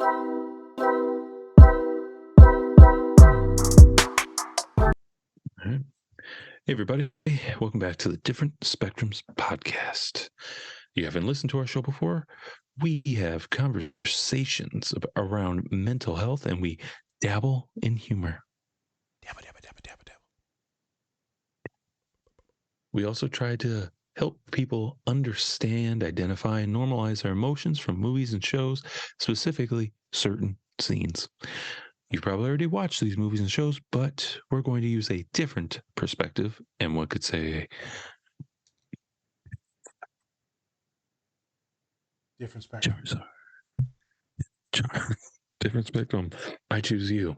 All right. Hey, everybody. Welcome back to the Different Spectrums podcast. You haven't listened to our show before? We have conversations around mental health and we dabble in humor. Dabba, dabba, dabba, dabba, dabba. We also try to help people understand, identify, and normalize our emotions from movies and shows, specifically certain scenes. You've probably already watched these movies and shows, but we're going to use a different perspective, and one could say Different spectrum. different spectrum. I choose you.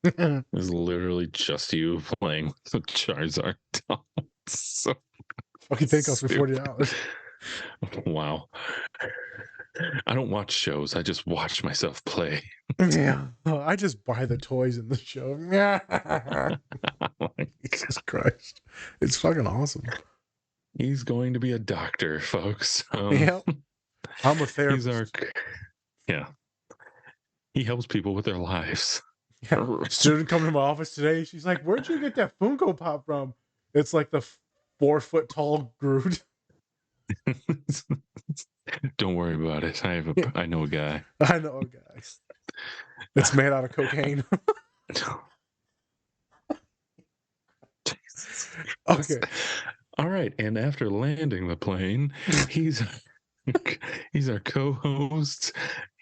It's literally just you playing with Charizard. So Fucking think cost me $40. wow. I don't watch shows. I just watch myself play. Yeah. Oh, I just buy the toys in the show. Jesus Christ. It's fucking awesome. He's going to be a doctor, folks. Yep. I'm a therapist. Yeah. He helps people with their lives. Yeah. Student come to my office today. She's like, "Where'd you get that Funko Pop from?" It's like the 4-foot tall Groot. Don't worry about it. I know a guy. I know a guy. It's made out of cocaine. Okay. All right. And after landing the plane, he's our co-host.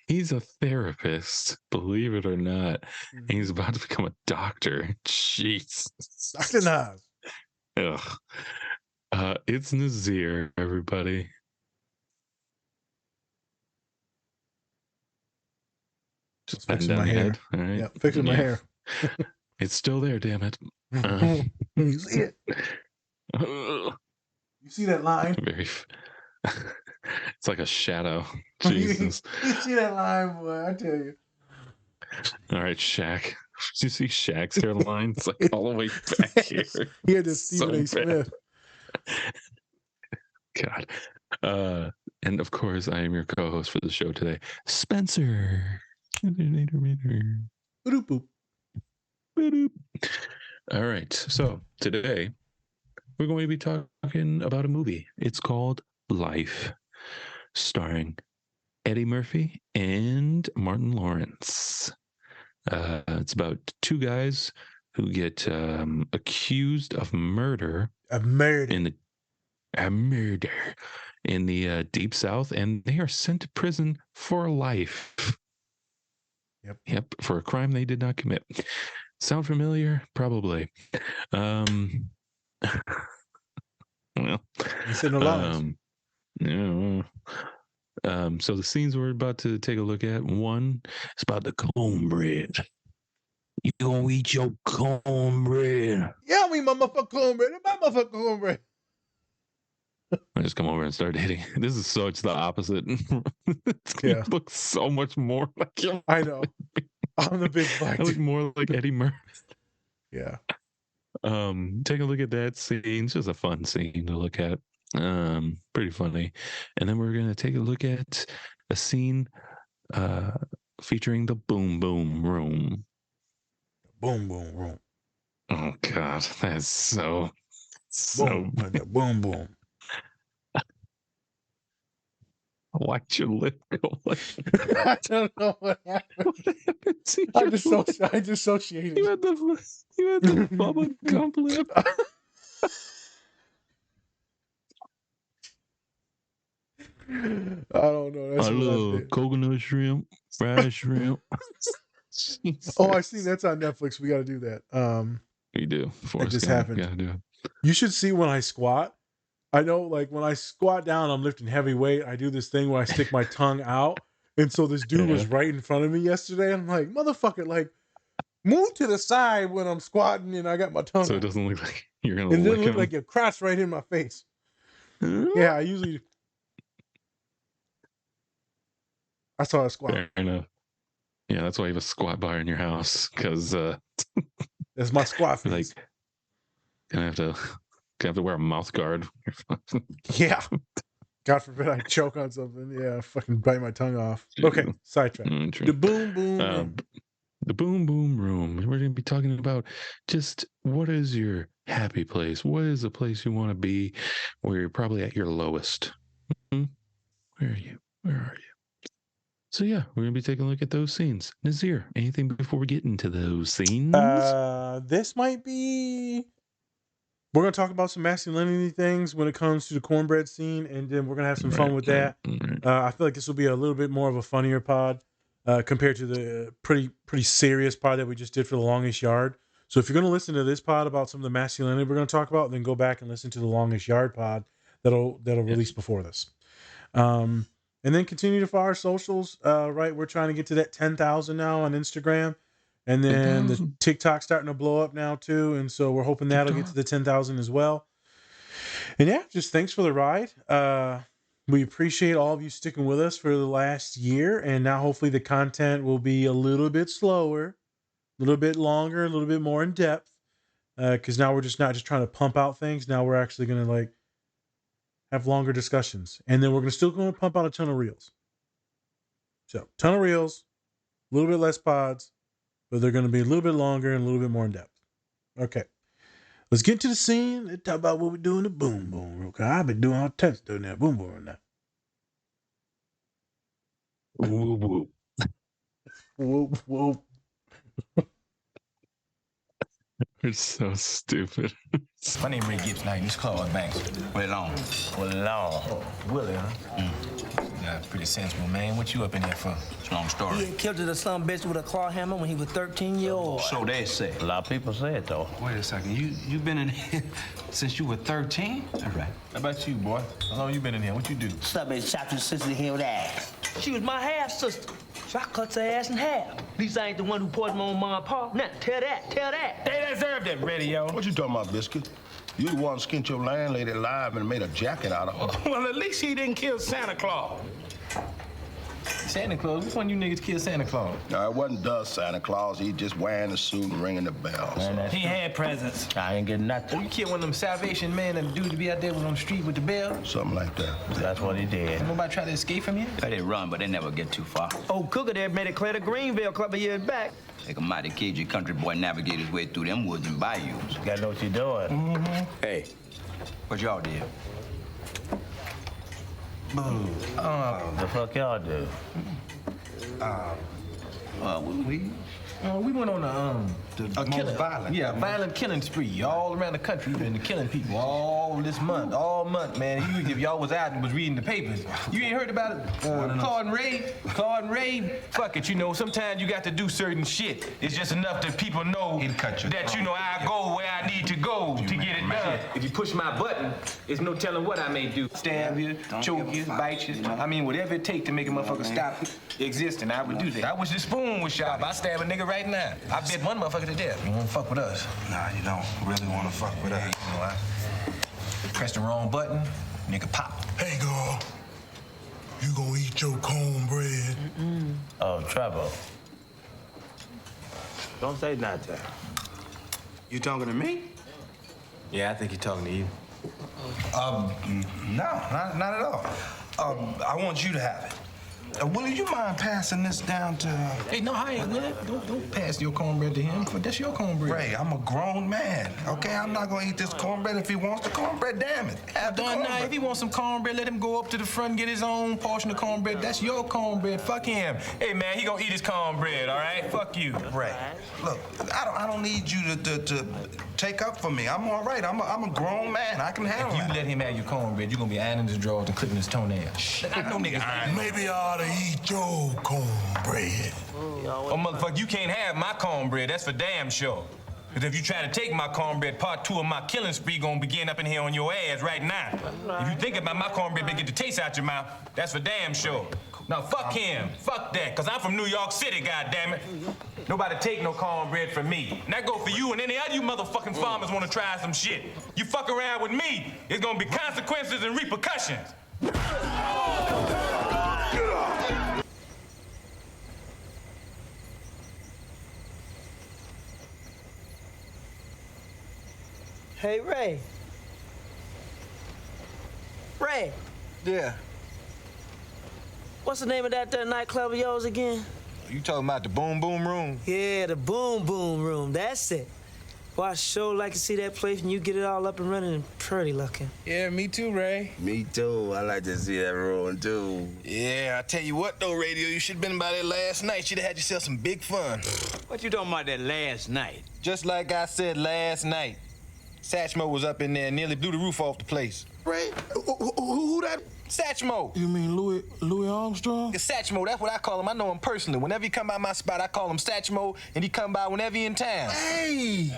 He's a therapist, believe it or not. And he's about to become a doctor. Jeez. Dr. Nas. Ugh. It's Nazir, everybody. Just fixing down my your hair. head. All right. Yeah, fixing my hair. It's still there, damn it. You see it? You see that line? It's like a shadow. Jesus. You see that line, boy? I tell you. All right, Shaq. Did you see Shaq's hairline? It's like all the way back here. He had this Stephen A. Smith. God. And of course, I am your co-host for the show today, Spencer. All right. So today we're going to be talking about a movie. It's called Life, starring Eddie Murphy and Martin Lawrence. It's about two guys who get accused of murder. A murder in the Deep South, and they are sent to prison for life. Yep, for a crime they did not commit. Sound familiar? Probably. Well, he's in the lives. Yeah. So the scenes we're about to take a look at, one is about the cornbread. You gonna eat your cornbread? Yeah, me motherfucker cornbread. My motherfucker cornbread. I just come over and start hitting. This is such the opposite. It looks so much more like him. I know. I'm the big black. I look more like Eddie Murphy. Yeah. Take a look at that scene. It's just a fun scene to look at. Pretty funny. And then we're gonna take a look at a scene featuring the boom boom room. Boom boom room. Oh God, that's so boom boom. Why'd your lip go like I don't know what happened. I dissociated. You had the bubble gum lip. I don't know. That's I love coconut shrimp, fried shrimp. Oh, I see that's on Netflix. We got to do that. We do. It just happened. Gotta do it. You should see when I squat. I know, like when I squat down, I'm lifting heavy weight. I do this thing where I stick my tongue out, and so this dude was right in front of me yesterday. I'm like, motherfucker, like move to the side when I'm squatting, and I got my tongue. So out. it doesn't look like you're gonna. It didn't look like your crotch right in my face. Yeah, I usually. I saw a squat. Fair enough. Yeah, that's why you have a squat bar in your house, because that's my squat face. Like, gonna have to wear a mouth guard. Yeah. God forbid I choke on something. Yeah, fucking bite my tongue off. Okay, sidetrack. True. The boom boom room. The boom boom room. We're going to be talking about just what is your happy place? What is the place you want to be where you're probably at your lowest? Hmm? Where are you? Where are you? So yeah, we're going to be taking a look at those scenes. Nazir, anything before we get into those scenes? This might be. We're gonna talk about some masculinity things when it comes to the cornbread scene, and then we're gonna have some fun with that. Right. I feel like this will be a little bit more of a funnier pod compared to the pretty serious pod that we just did for the longest yard. So if you're gonna listen to this pod about some of the masculinity we're gonna talk about, then go back and listen to the longest yard pod that'll release before this. And then continue to follow our socials. Right, we're trying to get to that 10,000 now on Instagram. And then the 10,000. TikTok's starting to blow up now too, and so we're hoping that'll get to the 10,000 as well. And yeah, just thanks for the ride. We appreciate all of you sticking with us for the last year, and now hopefully the content will be a little bit slower, a little bit longer, a little bit more in depth. Because now we're just not just trying to pump out things. Now we're actually gonna like have longer discussions, and then we're still gonna pump out a ton of reels. So ton of reels, a little bit less pods, but they're going to be a little bit longer and a little bit more in depth. Okay. Let's get to the scene. Let's talk about what we do in the boom boom. Okay. I've been doing all tests doing that boom boom now. Woo woo. Whoop, whoop. It's so stupid. My name Ray Gibbs Knight. This Claude Banks. Willie Long. Willie Long. Oh, Willie, huh? Yeah, pretty sensible, man. What you up in here for? It's a long story. He killed the son bitch with a claw hammer when he was 13 years old. So they say. A lot of people say it, though. Wait a second. You been in here since you were 13? All right. How about you, boy? How long you been in here? What you do? Somebody shot your sister in with ass. She was my half sister. So I cut her ass in half. At least I ain't the one who poisoned my own mom and pa. Now, tell that, tell that. They deserve that radio. What you talking about, Biscuit? You the one skinned your landlady alive and made a jacket out of her. Well, at least he didn't kill Santa Claus. Santa Claus? Which one you niggas killed Santa Claus? No, it wasn't the Santa Claus. He just wearing the suit and ringing the bells. Man, He had presents. I ain't getting nothing. You killed one of them Salvation men and the dude to be out there was on the street with the bell? Something like that. That's what he did. Nobody try to escape from here? They run, but they never get too far. Old Cougar there made it clear to Greenville a couple years back. Like a mighty cagey country boy navigate his way through them woods and bayous. You gotta know what you're doing. Hey, what y'all did? The fuck y'all do? We went on the most violent. Yeah, violent killing spree all around the country. We've been killing people all this month, all month, man. If y'all was out and was reading the papers, you ain't heard about it. Claude and Ray. Claude and Ray. Fuck it, you know. Sometimes you got to do certain shit. It's just enough that people know that you know I go where I need to go to get it done. If you push my button, there's no telling what I may do. Stab you, choke you, bite you. I mean, whatever it takes to make a motherfucker stop existing, I would do that. I wish this spoon was sharp. I stab a nigga right now. I bet one motherfucker to death. You wanna fuck with us? Nah, you don't really wanna fuck with us. You know, I press the wrong button, nigga pop. Hey, girl, you gonna eat your cornbread? Oh, Trevor. Don't say nothing. You talking to me? Yeah, I think you're talking to you. No, not at all. I want you to have it. Willie, you mind passing this down to... Hey, no, I ain't willing. Don't pass your cornbread to him. That's your cornbread. Ray, I'm a grown man, okay? I'm not gonna eat this cornbread. If he wants the cornbread, damn it. Have the Nah, cornbread. if he wants some cornbread, let him go up to the front and get his own portion of cornbread. That's your cornbread. Fuck him. Hey, man, he gonna eat his cornbread, all right? Fuck you. Ray, look, I don't need you to take up for me. I'm all right. I'm a grown man. I can handle If you it. let him have your cornbread, you're gonna be ironing his drawers and clipping his toenails. I know niggas iron. Maybe I ought to eat your cornbread. Oh, motherfucker, you can't have my cornbread. That's for damn sure. Because if you try to take my cornbread, part 2 of my killing spree gonna begin up in here on your ass right now. If you think about my cornbread, get the taste out your mouth, that's for damn sure. Now, fuck him. Fuck that, because I'm from New York City, goddammit. Nobody take no cornbread from me. And that go for you and any other you motherfucking farmers want to try some shit. You fuck around with me, it's gonna be consequences and repercussions. Hey, Ray. Ray. Yeah. What's the name of that nightclub of yours again? You talking about the Boom Boom Room? Yeah, the Boom Boom Room. That's it. Well, I sure like to see that place when you get it all up and running and pretty looking. Yeah, me too, Ray. Me too. I like to see that rolling too. Yeah, I tell you what though, Radio, you should have been by there last night. You'd have had yourself some big fun. What you talking about that last night? Just like I said last night. Satchmo was up in there and nearly blew the roof off the place. Ray, who that? Satchmo. You mean Louis Armstrong? It's Satchmo, that's what I call him. I know him personally. Whenever he come by my spot, I call him Satchmo, and he come by whenever he in town. Hey!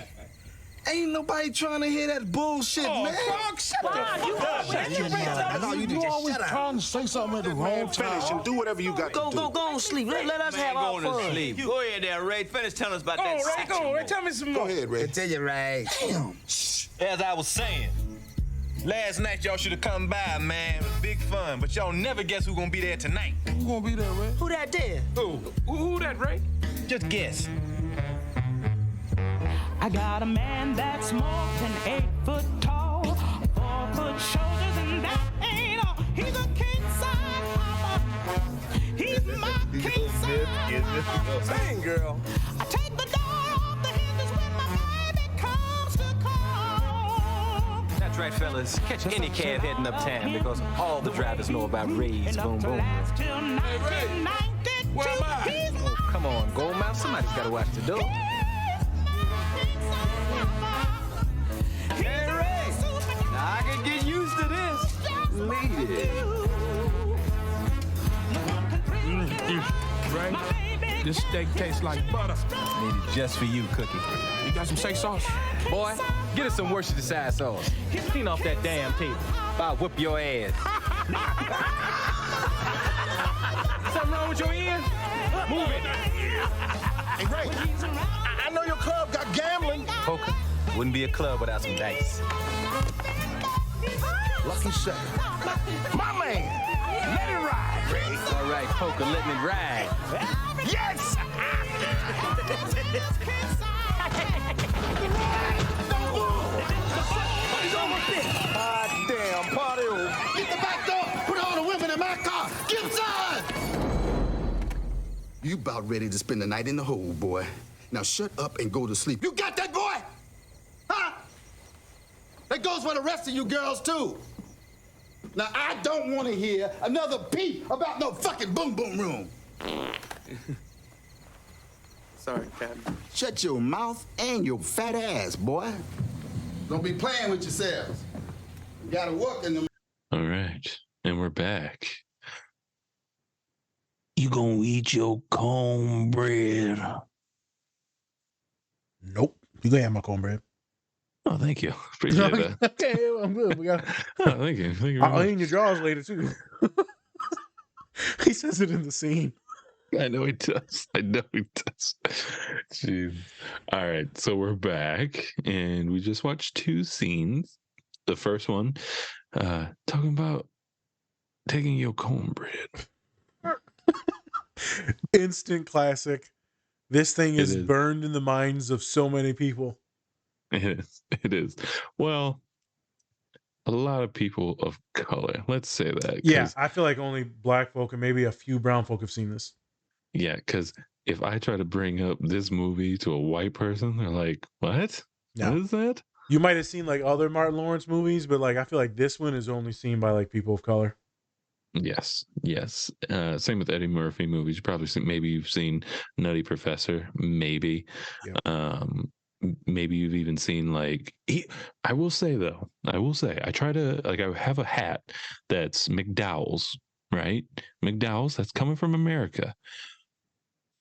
Ain't nobody trying to hear that bullshit, man. Fuck, shut up. That's all you do, just always shut up. trying to say something at the wrong Finish and do whatever you got to do. Go on sleep. Let us have our Going to fun. sleep. Go ahead there, Ray. Finish telling us about that Ray, section. go on, Ray. Tell me some Go more. ahead, Ray. Tell you right. Damn. As I was saying, last night y'all should have come by, man. It was big fun, but y'all never guess who's gonna be there tonight. Who gonna be there, Ray? Who that there? Who that, Ray? Just guess. I got a man that's more than 8 foot tall, 4 foot shoulders, and that ain't all. He's a king size hopper. He's my king size. Sing, girl. I take the door off the hinges when my baby comes to call. That's right, fellas. Catch any cab heading uptown because all the drivers know about Ray's Boom Boom. Last till 1992. Where am I? He's my Oh, come on, Goldmouth. Somebody's gotta watch the door. Hey, Ray. Now I can get used to this. Lead it. Ray, this steak tastes like butter. Made it just for you, Cookie. You got some steak sauce? Boy, get us some Worcestershire sauce. Clean off that damn table. I'll whip your ass. Something wrong with your ear? Move it. Hey, Ray, I know your club got gambling. Poker wouldn't be a club without some dice. Lucky shot. My man, let it ride, Ray. All right, Poker, let me ride. Yes! Ah, damn, party over. Get the back door. Put all the women in my car. Get inside. You about ready to spend the night in the hole, boy. Now shut up and go to sleep. You got that, boy? Huh? That goes for the rest of you girls, too. Now, I don't want to hear another peep about no fucking boom boom room. Sorry, Captain. Shut your mouth and your fat ass, boy. Don't be playing with yourselves. You gotta work in the... All right. And we're back. You gonna eat your cornbread? Nope. You can have my cornbread. Oh, thank you. Appreciate that. Okay, I'm good. We got. Oh, thank you. Thank you very I'll much. eat your drawers later too. He says it in the scene. I know he does. I know he does. Jeez. All right. So we're back and we just watched 2 scenes. The first one, talking about taking your cornbread. Instant classic. This thing It is is. burned in the minds of so many people. It is. It is. Well, a lot of people of color. Let's say that. Yeah, I feel like only black folk and maybe a few brown folk have seen this. Yeah, because if I try to bring up this movie to a white person, they're like, "What? No. What is that?" You might have seen like other Martin Lawrence movies, but like I feel like this one is only seen by like people of color. Yes, yes. Same with Eddie Murphy movies. You probably seen, maybe you've seen Nutty Professor, maybe. Yeah. Maybe you've even seen like I will say I try to like I have a hat that's McDowell's, right? McDowell's, that's coming from America.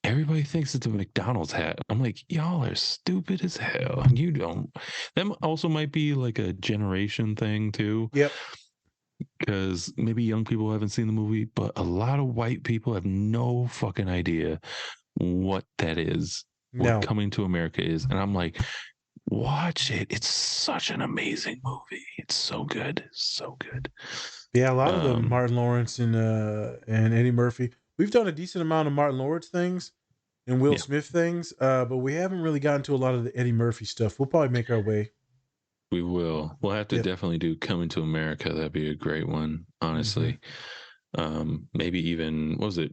Everybody thinks it's a McDonald's hat. I'm like, y'all are stupid as hell. You don't. That also might be like a generation thing too. Yep. Because maybe young people haven't seen the movie, but a lot of white people have no fucking idea what that is, No. what Coming to America is. And I'm like, watch it. It's such an amazing movie. It's so good. So good. Yeah, a lot of the Martin Lawrence and Eddie Murphy. We've done a decent amount of Martin Lawrence things and Will Smith things, but we haven't really gotten to a lot of the Eddie Murphy stuff. We'll probably make our way. We will. We'll have to definitely do Coming to America. That'd be a great one, honestly. Maybe even, what was it,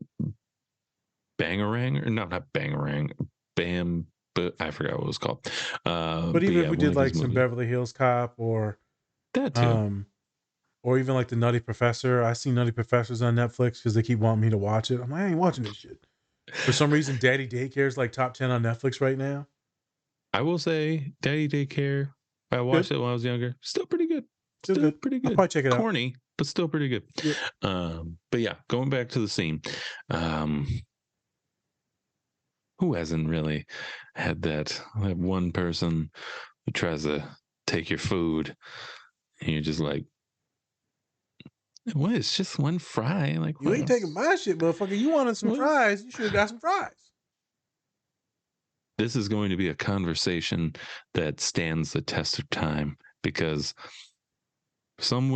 Bangarang? Or no, not Bangarang. Bam, but I forgot what it was called. But But even if yeah, we one did of his like some movies. Beverly Hills Cop That too. or even like the Nutty Professor. I see Nutty Professors on Netflix because they keep wanting me to watch it. I'm like, I ain't watching this shit. For some reason, Daddy Daycare is like top 10 on Netflix right now. I will say, Daddy Daycare. I watched Good. it when I was younger. Still pretty good. Still Still good. pretty I'll good. probably check it out. Corny, but still pretty good. Yep. But yeah, going back to the scene. Who hasn't really had that one person who tries to take your food and you're just like, what? It's just one fry. Like, You ain't taking my shit, motherfucker. You wanted some what? fries. You should have got some fries. This is going to be a conversation that stands the test of time because for some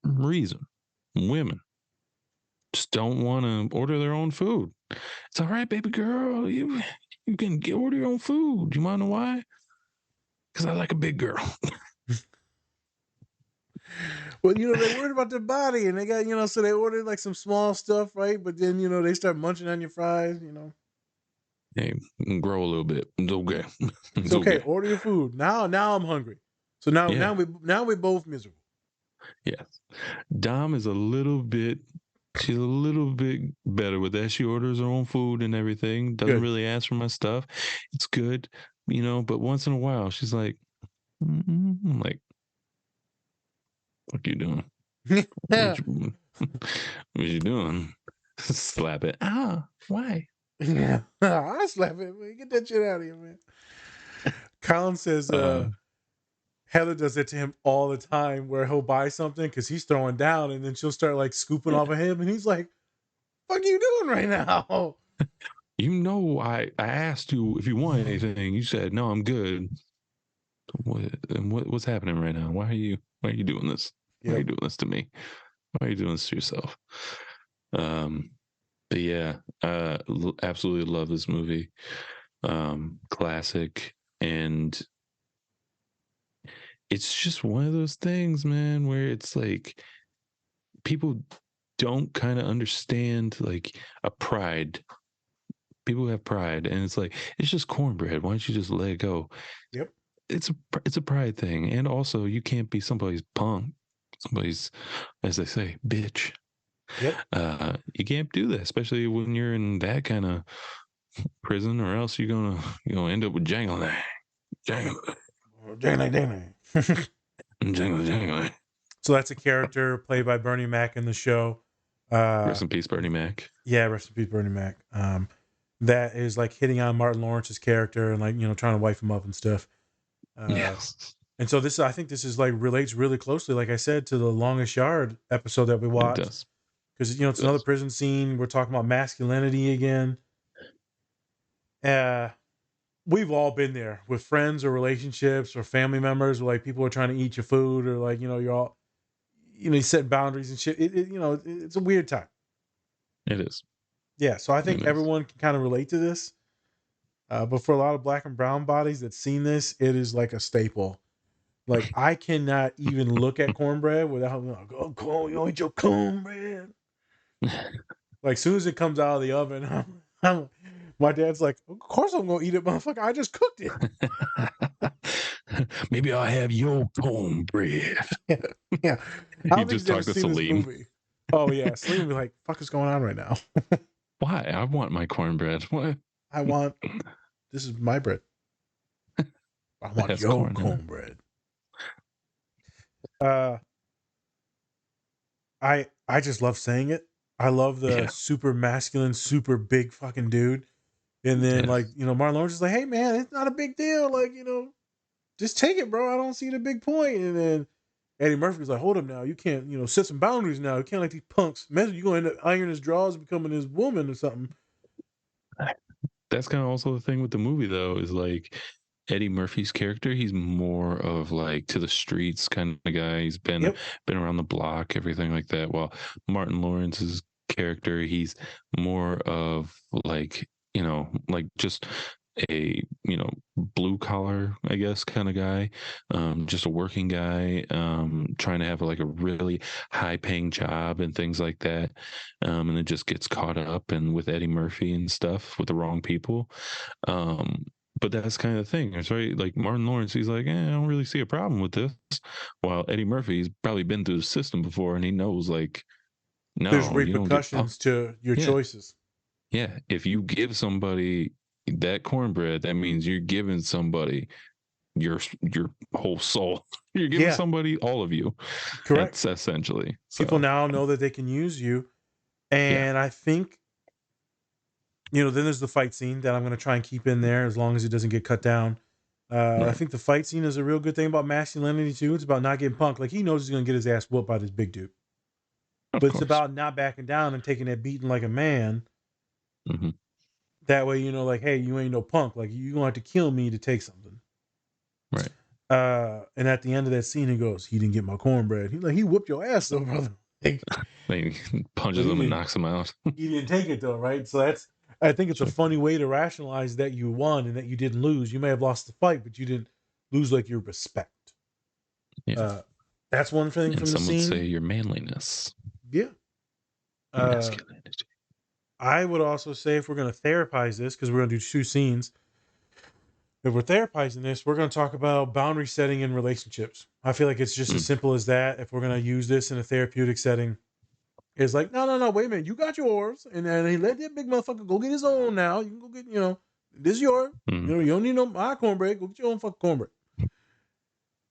reason, women just don't want to order their own food. It's all right, baby girl. You can order your own food. You want to know why? Because I like a big girl. Well, they worried about their body and they got, so they ordered like some small stuff, right? But then, they start munching on your fries, Hey, grow a little bit. It's okay. It's okay. Order your food. Now I'm hungry. So now we both miserable. Yes. Dom is she's a little bit better with that. She orders her own food and everything. Doesn't really ask for my stuff. It's good, but once in a while she's like, I'm like, what you doing? what you doing? Slap it. Why? Yeah. I slap it, man. Get that shit out of here, man. Colin says Heather does that to him all the time where he'll buy something because he's throwing down and then she'll start like scooping off of him and he's like, fuck you doing right now? I asked you if you want anything. You said, no, I'm good. What's happening right now? Why are you doing this? Why are you doing this to me? Why are you doing this to yourself? But yeah, absolutely love this movie. Classic. And it's just one of those things, man, where it's like people don't kind of understand like a pride. People have pride, and it's like, it's just cornbread. Why don't you just let it go? Yep. It's a pride thing. And also, you can't be somebody's punk, somebody's, as they say, bitch. Yep. You can't do that, especially when you're in that kind of prison, or else you're gonna end up with jangling. So that's a character played by Bernie Mac in the show. Rest in peace, Bernie Mac. Yeah, rest in peace, Bernie Mac. That is like hitting on Martin Lawrence's character and like trying to wife him up and stuff. Yes. And so I think this is like relates really closely, like I said, to the Longest Yard episode that we watched. Because it's another prison scene. We're talking about masculinity again. We've all been there with friends or relationships or family members where like people are trying to eat your food or like you're all you set boundaries and shit. It's a weird time. It is. Yeah, so I think everyone can kind of relate to this. But for a lot of black and brown bodies that's seen this, it is like a staple. Like I cannot even look at cornbread without you eat your cornbread. Like as soon as it comes out of the oven, my dad's like, of course I'm gonna eat it, motherfucker. I just cooked it. Maybe I'll have your cornbread. Yeah. You just talked to Salim. Oh yeah, Salim would be like, "Fuck is going on right now?" Why? I want my cornbread. What? This is my bread. I want your cornbread. I just love saying it. I love the super masculine, super big fucking dude. And then like, Martin Lawrence is like, hey man, it's not a big deal. Like, just take it, bro. I don't see the big point. And then Eddie Murphy's like, hold up now. You can't, set some boundaries now. You can't like these punks. Imagine you're going to end up ironing his drawers and becoming his woman or something. That's kind of also the thing with the movie though, is like Eddie Murphy's character, he's more of like to the streets kind of guy. He's been around the block, everything like that. While Martin Lawrence's character, he's more of like, like just a blue collar, I guess, kind of guy, just a working guy, trying to have like a really high paying job and things like that, and it just gets caught up and with Eddie Murphy and stuff with the wrong people. But that's kind of the thing. It's right. Like Martin Lawrence, he's like, I don't really see a problem with this. While Eddie Murphy's probably been through the system before and he knows, like, There's no, you don't get repercussions to your Yeah. choices. Yeah. If you give somebody that cornbread, that means you're giving somebody your whole soul. You're giving Yeah. somebody all of you. Correct. That's essentially. People So, now know that they can use you. And I think, then there's the fight scene that I'm going to try and keep in there as long as it doesn't get cut down. I right. think the fight scene is a real good thing about Masculinity too. It's about not getting punked. Like he knows he's going to get his ass whooped by this big dude. Of But it's course. about not backing down and taking that beating like a man. hmm That way, like, hey, you ain't no punk. Like you gonna have to kill me to take something. Right. And at the end of that scene, he goes, "He didn't get my cornbread." He's like, "He whooped your ass, though, brother." Like, Like, punches him and knocks him out. he didn't take it though, right? So I think it's a funny way to rationalize that you won and that you didn't lose. You may have lost the fight, but you didn't lose like your respect. Yeah. That's one thing And from the some would scene. say your manliness. Yeah. Masculinity. I would also say if we're going to therapize this, because we're going to do 2 scenes, if we're therapizing this, we're going to talk about boundary setting in relationships. I feel like it's just as simple as that. If we're going to use this in a therapeutic setting, it's like, no, wait a minute, you got yours, and then he let that big motherfucker go get his own. Now you can go get, this is yours. You don't need no my cornbread. Go get your own fucking cornbread.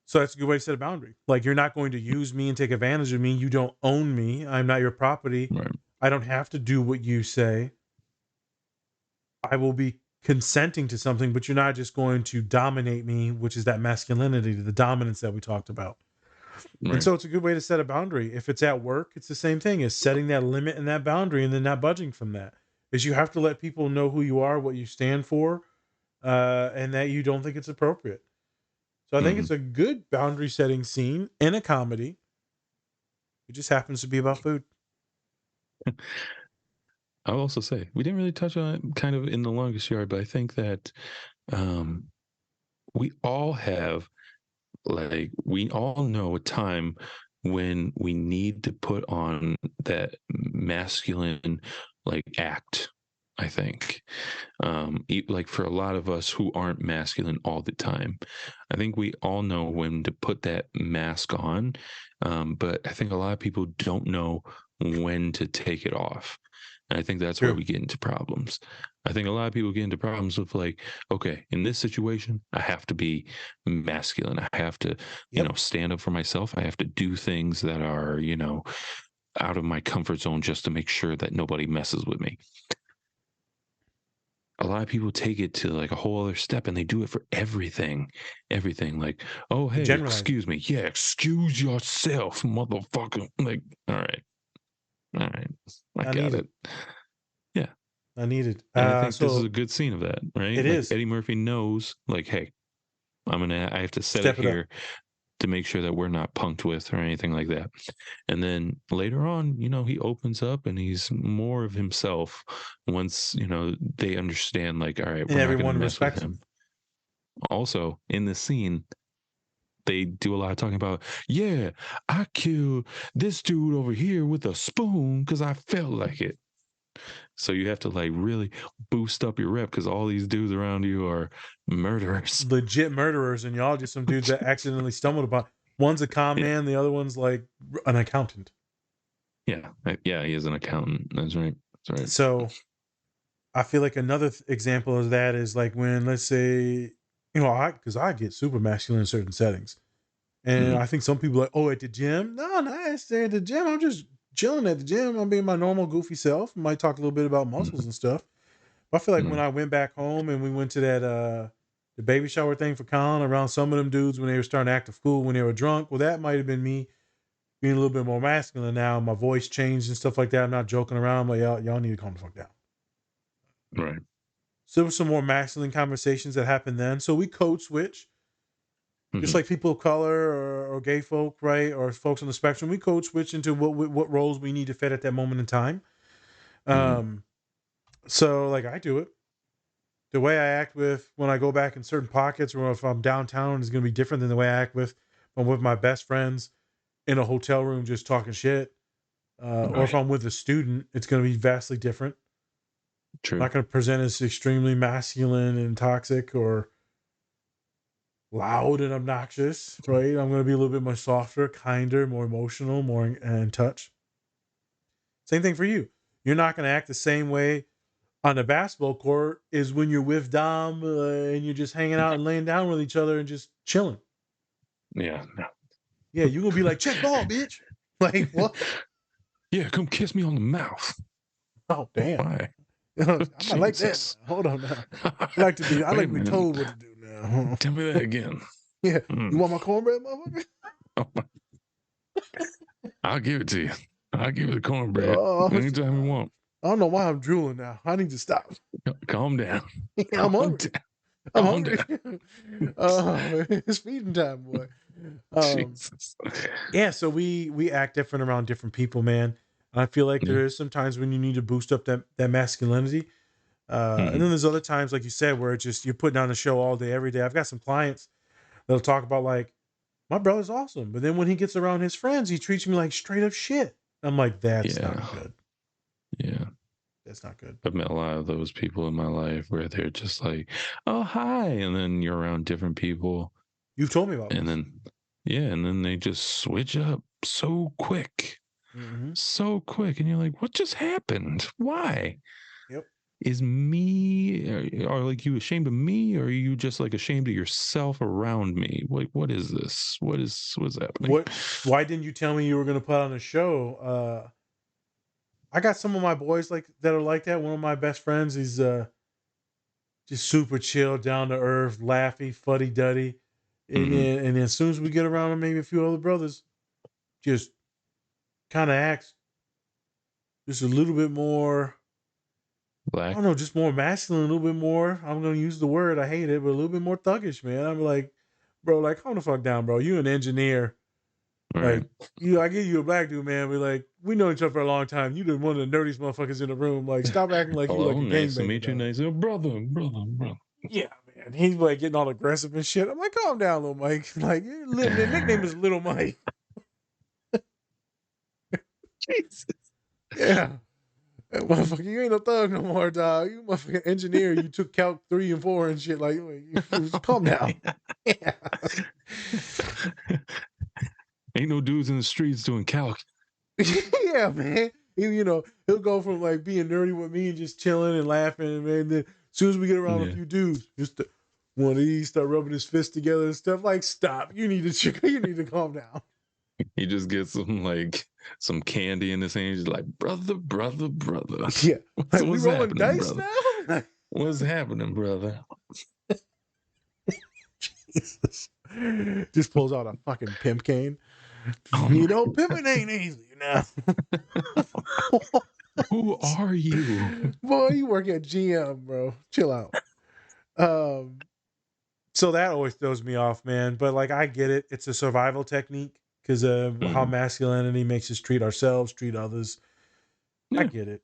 So that's a good way to set a boundary. Like you're not going to use me and take advantage of me. You don't own me. I'm not your property. Right. I don't have to do what you say. I will be consenting to something, but you're not just going to dominate me, which is that masculinity, the dominance that we talked about. Right. And so it's a good way to set a boundary. If it's at work, it's the same thing as setting that limit and that boundary and then not budging from that. Is you have to let people know who you are, what you stand for, and that you don't think it's appropriate. So I think it's a good boundary setting scene in a comedy. It just happens to be about food. I'll also say we didn't really touch on it kind of in The Longest Yard, but I think that we all have, like, we all know a time when we need to put on that masculine, like, act. I think, like for a lot of us who aren't masculine all the time, I think we all know when to put that mask on. But I think a lot of people don't know when to take it off. And I think that's where we get into problems. I think a lot of people get into problems with like, okay, in this situation, I have to be masculine. I have to, stand up for myself. I have to do things that are, out of my comfort zone just to make sure that nobody messes with me. A lot of people take it to like a whole other step and they do it for everything. Like, oh, hey, excuse me. Yeah, excuse yourself, motherfucker. Like, all right. I got it. Yeah. I need it. And I think this is a good scene of that, right? It is. Eddie Murphy knows, like, hey, I have to set it here to make sure that we're not punked with or anything like that. And then later on, he opens up and he's more of himself once, they understand, like, all right, and everyone respects him. Also, in this scene, they do a lot of talking about, yeah, I killed this dude over here with a spoon because I felt like it. So you have to like really boost up your rep because all these dudes around you are murderers. Legit murderers, and y'all just some dudes that accidentally stumbled upon. One's a con man, the other one's like an accountant. Yeah, he is an accountant. That's right. So I feel like another example of that is like when, let's say, because I get super masculine in certain settings. And I think some people are like, oh, at the gym? No, I stay at the gym. I'm just chilling at the gym. I'm being my normal goofy self. I might talk a little bit about muscles and stuff. But I feel like when I went back home and we went to that the baby shower thing for Colin around some of them dudes when they were starting to act a fool when they were drunk, well, that might have been me being a little bit more masculine now. My voice changed and stuff like that. I'm not joking around. I'm like, y'all need to calm the fuck down. Right. So there were some more masculine conversations that happened then. So we code switch. Just like people of color or gay folk, right? Or folks on the spectrum, we code switch into what roles we need to fit at that moment in time. So like I do it. the way I act with when I go back in certain pockets, or if I'm downtown, is going to be different than the way I act with when I'm with my best friends in a hotel room just talking shit. Or if Right. I'm with a student, it's going to be vastly different. I'm True. not going to present as extremely masculine and toxic or loud and obnoxious, right? I'm going to be a little bit more softer, kinder, more emotional, more in touch. Same thing for you. You're not going to act the same way on the basketball court is when you're with Dom and you're just hanging out and laying down with each other and just chilling. Yeah. No. Yeah, you're going to be like, check ball, bitch. Like, what? Yeah, come kiss me on the mouth. Oh, damn. Why? I might like that. Jesus. Now. Hold on now. I like to be Wait a be minute. told what to do now. Tell me that again. Yeah. Mm. You want my cornbread, motherfucker? Oh my. I'll give it to you. I'll give you the cornbread Oh, anytime you want. I don't know why I'm drooling now. I need to stop. Calm down. I'm Calm hungry. down. I'm Calm hungry. It's feeding time, boy. Jesus. Yeah, so we act different around different people, man. And I feel like Yeah. there is some times when you need to boost up that masculinity. And then there's other times, like you said, where it's just you're putting on a show all day, every day. I've got some clients that'll talk about like, my brother's awesome, but then when he gets around his friends, he treats me like straight up shit. I'm like, that's Yeah. not good. Yeah. That's not good. I've met a lot of those people in my life where they're just like, oh, hi. And then you're around different people. You've told me about And this. then, yeah. And then they just switch up so quick. Mm-hmm. So quick. And you're like, what just happened? Why? Yep. Is me, are like you ashamed of me, or are you just like ashamed of yourself around me? Like, what is this? What's happening? Why didn't you tell me you were going to put on a show? I got some of my boys like that are like that. One of my best friends, he's just super chill, down to earth, laughy, fuddy duddy. And then as soon as we get around him, maybe a few other brothers, just kind of acts just a little bit more, I Black. don't know, just more masculine, a little bit more. I'm going to use the word, I hate it, but a little bit more thuggish, man. I'm like, bro, like, calm the fuck down, bro. You an engineer. Right. Like, I give you a black dude, man. But like, we know each other for a long time. You one of the nerdiest motherfuckers in the room. Like, stop acting like you Hello, like a nice to gangbanger. meet you. Nice, brother. Yeah, man. He's like getting all aggressive and shit. I'm like, calm down, little Mike. Like, your nickname is Little Mike. Jesus. Yeah. Motherfucker, you ain't no thug no more, dog. You motherfucking engineer. You took Calc 3 and 4 and shit. Like, calm down. Yeah. Ain't no dudes in the streets doing calc. Yeah, man. He'll go from like being nerdy with me and just chilling and laughing, man. Then as soon as we get around a few dudes, just one of these start rubbing his fists together and stuff. Like, stop. You need to calm down. He just gets some candy in his hand. He's like, brother. Yeah. Like, we What's rolling happening, dice brother? now? What's happening, brother? Jesus. Just pulls out a fucking pimp cane. Oh Pimping ain't easy now. Who are you? Boy, you work at GM, bro. Chill out. So that always throws me off, man. But like, I get it. It's a survival technique because of how masculinity makes us treat ourselves, treat others. Yeah. I get it.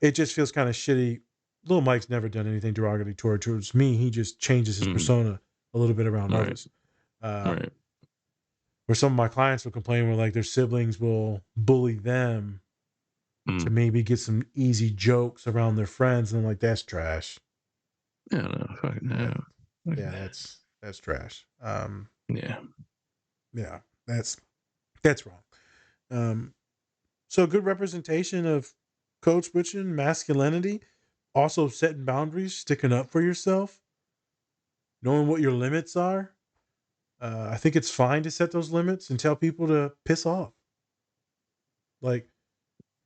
It just feels kind of shitty. Little Mike's never done anything derogatory towards me. He just changes his persona a little bit around others. Right. Where some of my clients will complain where like their siblings will bully them to maybe get some easy jokes around their friends, and I'm like, that's trash. Yeah, no, fuck no. Yeah, that's trash. Yeah, that's wrong. So good representation of code switching, masculinity, also setting boundaries, sticking up for yourself, knowing what your limits are. I think it's fine to set those limits and tell people to piss off. Like,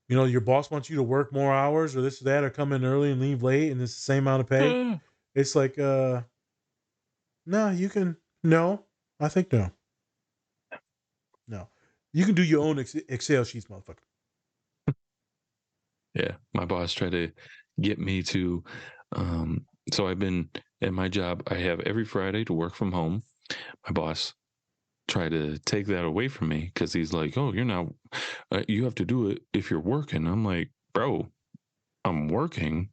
your boss wants you to work more hours or this or that, or come in early and leave late and it's the same amount of pay. It's like, no, you can, no, I think no. No. You can do your own Excel sheets, motherfucker. Yeah, my boss tried to get me to, so I've been at my job, I have every Friday to work from home. My boss tried to take that away from me because he's like, oh, you're not, you have to do it if you're working. I'm like, bro, I'm working.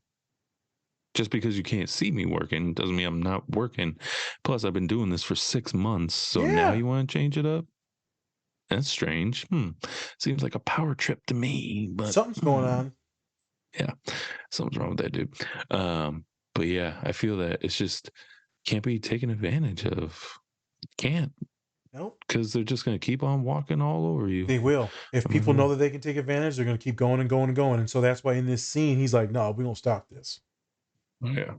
just because you can't see me working doesn't mean I'm not working. Plus, I've been doing this for 6 months, so now Yeah. you want to change it up? That's strange. Seems like a power trip to me, but Something's going on. yeah, something's wrong with that dude. But yeah, I feel that it's just can't be taken advantage of. Can't, Nope. because they're just gonna keep on walking all over you. They will. If people know that they can take advantage, they're going to keep going and going and going. And so that's why in this scene, he's like, no, we won't stop this. Yeah.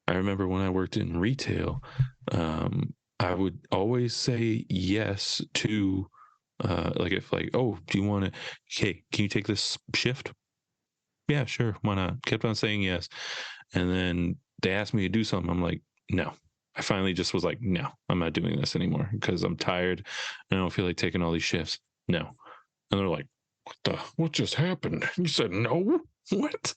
I remember when I worked in retail, I would always say yes to, like, if, like, oh, do you want to, okay, can you take this shift? Yeah, sure. Why not? Kept on saying yes. And then they asked me to do something. I'm like, no. I finally just was like, no, I'm not doing this anymore because I'm tired. I don't feel like taking all these shifts. No. And they're like, what just happened? You said no? What?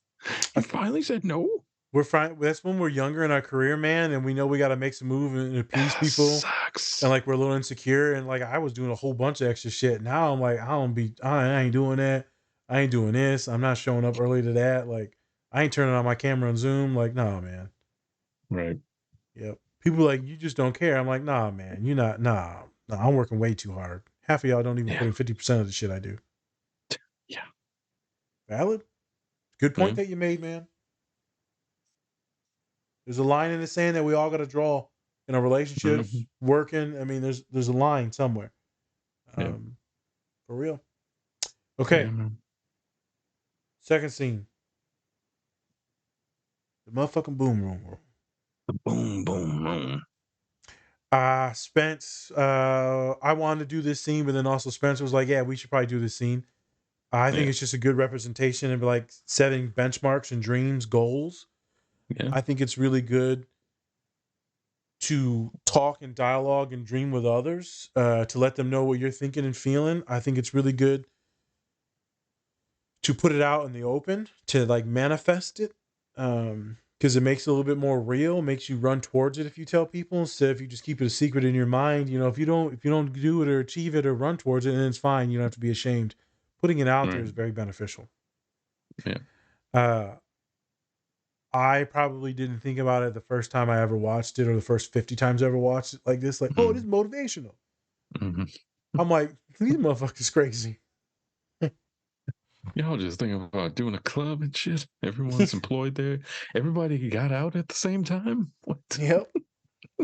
You finally said no? We're fine. That's when we're younger in our career, man, and we know we got to make some move and appease people. Sucks. And like we're a little insecure, and like I was doing a whole bunch of extra shit. Now I'm like, I ain't doing that. I ain't doing this. I'm not showing up early to that. Like I ain't turning on my camera on Zoom. Like, nah, man. Right. Yep. People like, you just don't care. I'm like, nah, man. You're not. Nah. I'm working way too hard. Half of y'all don't even put in 50% of the shit I do. Yeah. Valid. Good point that you made, man. There's a line in the sand that we all got to draw in our relationships, working. I mean, there's a line somewhere. For real. Okay. Yeah, second scene. The motherfucking boom room. The boom room. Spence, I wanted to do this scene, but then also Spence was like, yeah, we should probably do this scene. I think it's just a good representation of like setting benchmarks and dreams, goals. Yeah. I think it's really good to talk and dialogue and dream with others, to let them know what you're thinking and feeling. I think it's really good to put it out in the open, to like manifest it. Because it makes it a little bit more real, makes you run towards it if you tell people instead if you just keep it a secret in your mind. You know, if you don't do it or achieve it or run towards it, then it's fine. You don't have to be ashamed. Putting it out there is very beneficial. Yeah. I probably didn't think about it the first time I ever watched it or the first 50 times I ever watched it like this. Like, oh, this is motivational. I'm like, these motherfuckers crazy. Y'all just thinking about doing a club and shit. Everyone's employed there. Everybody got out at the same time. What? Yep.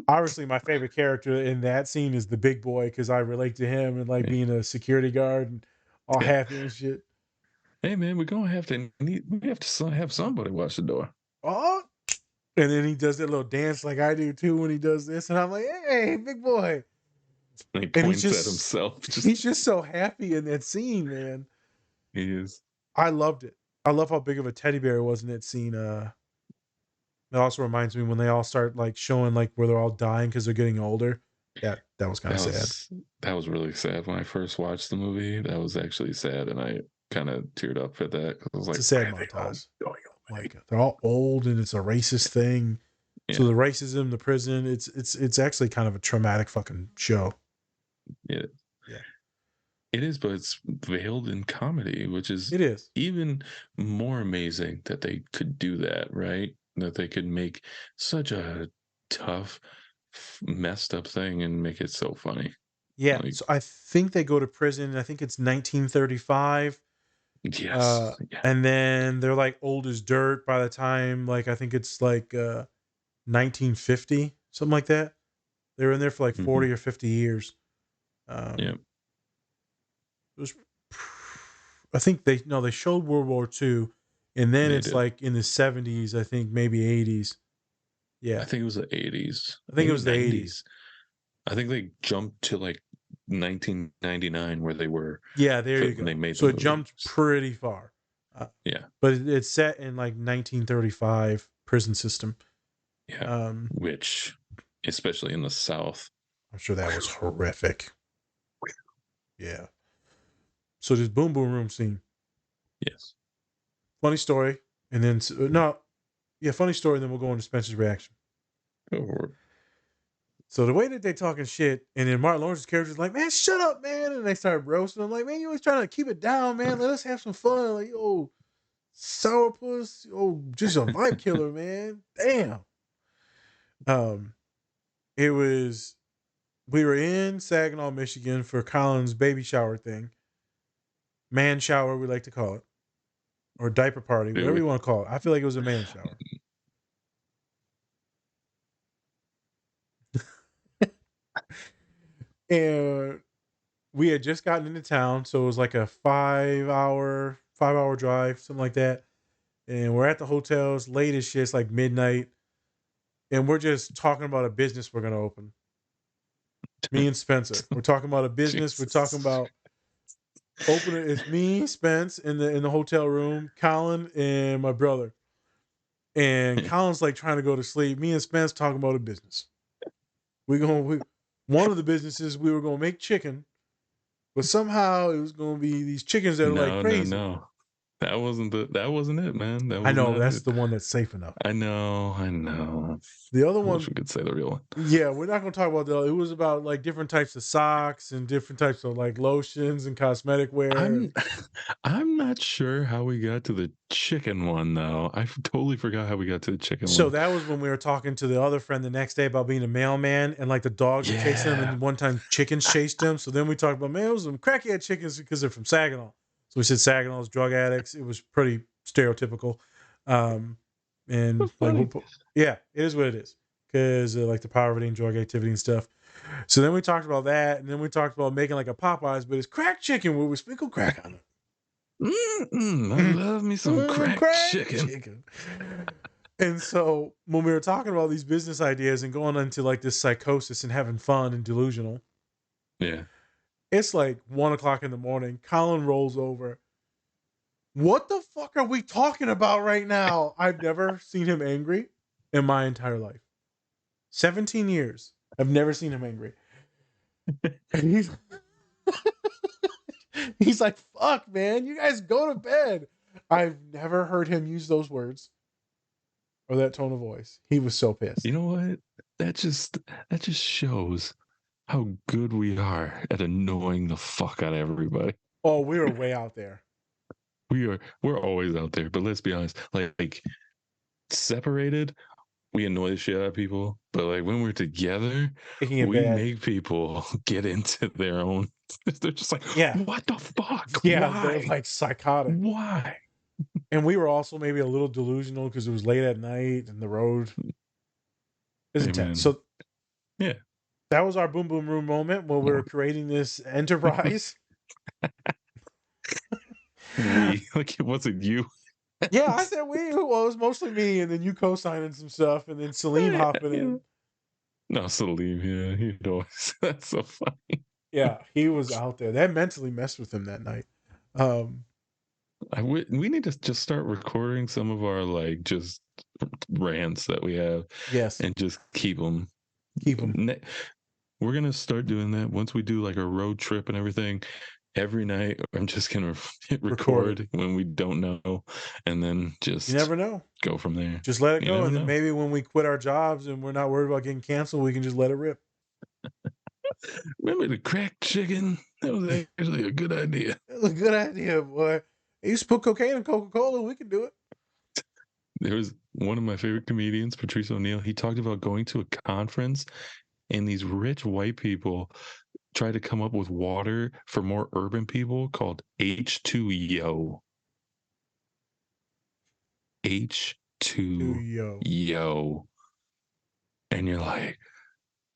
Obviously, my favorite character in that scene is the big boy because I relate to him and like being a security guard and all happy and shit. Hey man, we're gonna have to have somebody watch the door. Oh, and then he does that little dance like I do too when he does this, and I'm like, hey, big boy. And he points at himself. He's just so happy in that scene, man. He is. I loved it. I love how big of a teddy bear it was in that scene. It also reminds me when they all start like showing like where they're all dying because they're getting older. That was kind of sad. That was really sad when I first watched the movie. That was actually sad, and I kind of teared up at that because I was like, it's a sad montage. Like they're all old, and it's a racist thing. Yeah. So the racism, the prison, it's actually kind of a traumatic fucking show. Yeah. It is, but it's veiled in comedy, which is even more amazing that they could do that, right? That they could make such a tough, messed up thing and make it so funny. Yeah, so I think they go to prison. I think it's 1935. Yes. And then they're like old as dirt by the time, like, I think it's like 1950, something like that. They were in there for like 40 or 50 years. It was, I think they showed World War II, and then it's like in the 70s, I think maybe 80s. Yeah, I think it was the 80s. I think it was the 80s. I think they jumped to like 1999 where they were. Yeah, there you go. They made so it jumped pretty far. But it's set in like 1935 prison system. Yeah, which, especially in the South, I'm sure that was horrific. Yeah. So this boom room scene. Yes. Funny story, and then funny story, and then we'll go into Spencer's reaction. So the way that they talking shit, and then Martin Lawrence's character is like, "Man, shut up, man!" And they start roasting him, like, "Man, you always trying to keep it down, man. Let us have some fun." Like, Sourpuss, oh, just a vibe killer, man. Damn. Um, it was we were in Saginaw, Michigan for Colin's baby shower thing. Man shower, we like to call it. Or diaper party, Do whatever we? you want to call it. I feel like it was a man shower. And we had just gotten into town, so it was like a 5 hour drive, something like that. And we're at the hotels late as shit, it's like midnight, and we're just talking about a business we're gonna open. Me and Spencer, we're talking about a business. We're talking Jesus. about opening. It's me, Spence, in the hotel room, Colin, and my brother. And Colin's like trying to go to sleep. Me and Spence talking about a business. One of the businesses we were gonna make chicken. But somehow it was going to be these chickens that are like No, crazy. no. That wasn't it, man. That I was know not that's it. the one that's safe enough. I know. The other I wish one, we could say the real one. yeah, we're not going to talk about that. It was about like different types of socks and different types of like lotions and cosmetic wear. I'm not sure how we got to the chicken one though. I totally forgot how we got to the chicken So one. that was when we were talking to the other friend the next day about being a mailman and like the dogs were chasing him, and one time chickens chased him. So then we talked about, man, it was some crackhead chickens because they're from Saginaw. So we said Saginaw's drug addicts. It was pretty stereotypical. And That's like, funny. yeah, it is what it is because like the poverty and drug activity and stuff. So then we talked about that, and then we talked about making like a Popeyes, but it's crack chicken where we sprinkle crack on it. I love me some crack chicken. And so when we were talking about these business ideas and going into like this psychosis and having fun and delusional, Yeah. it's like 1:00 in the morning. Colin rolls over. What the fuck are we talking about right now? I've never seen him angry in my entire life. 17 years. I've never seen him angry. And he's like, fuck, man, you guys go to bed. I've never heard him use those words or that tone of voice. He was so pissed. You know what? That just shows how good we are at annoying the fuck out of everybody. Oh, we were way out there. We're always out there, but let's be honest, like separated, we annoy the shit out of people, but like when we're together, we make people get into their own. They're just like, what the fuck? Yeah, why? they're like psychotic. Why? And we were also maybe a little delusional because it was late at night and the road is intense. So yeah, that was our boom boom room moment when we were creating this enterprise. Like it wasn't you. Yeah, I said we. Well, it was mostly me, and then you co-signing some stuff, and then Salim hopping in. No, Salim, yeah, he always. That's so funny. Yeah, he was out there. That mentally messed with him that night. We need to just start recording some of our like just rants that we have. Yes, and just keep them. We're gonna start doing that once we do like a road trip and everything. Every night, I'm just gonna hit record when we don't know, and then just you never know. Go from there. Just let it go, and then maybe when we quit our jobs and we're not worried about getting canceled, we can just let it rip. Remember the crack chicken? That was actually a good idea. It was a good idea, boy. I used to put cocaine in Coca-Cola. We can do it. There was one of my favorite comedians, Patrice O'Neill. He talked about going to a conference, and these rich white people try to come up with water for more urban people called H2O. H2O. And you're like,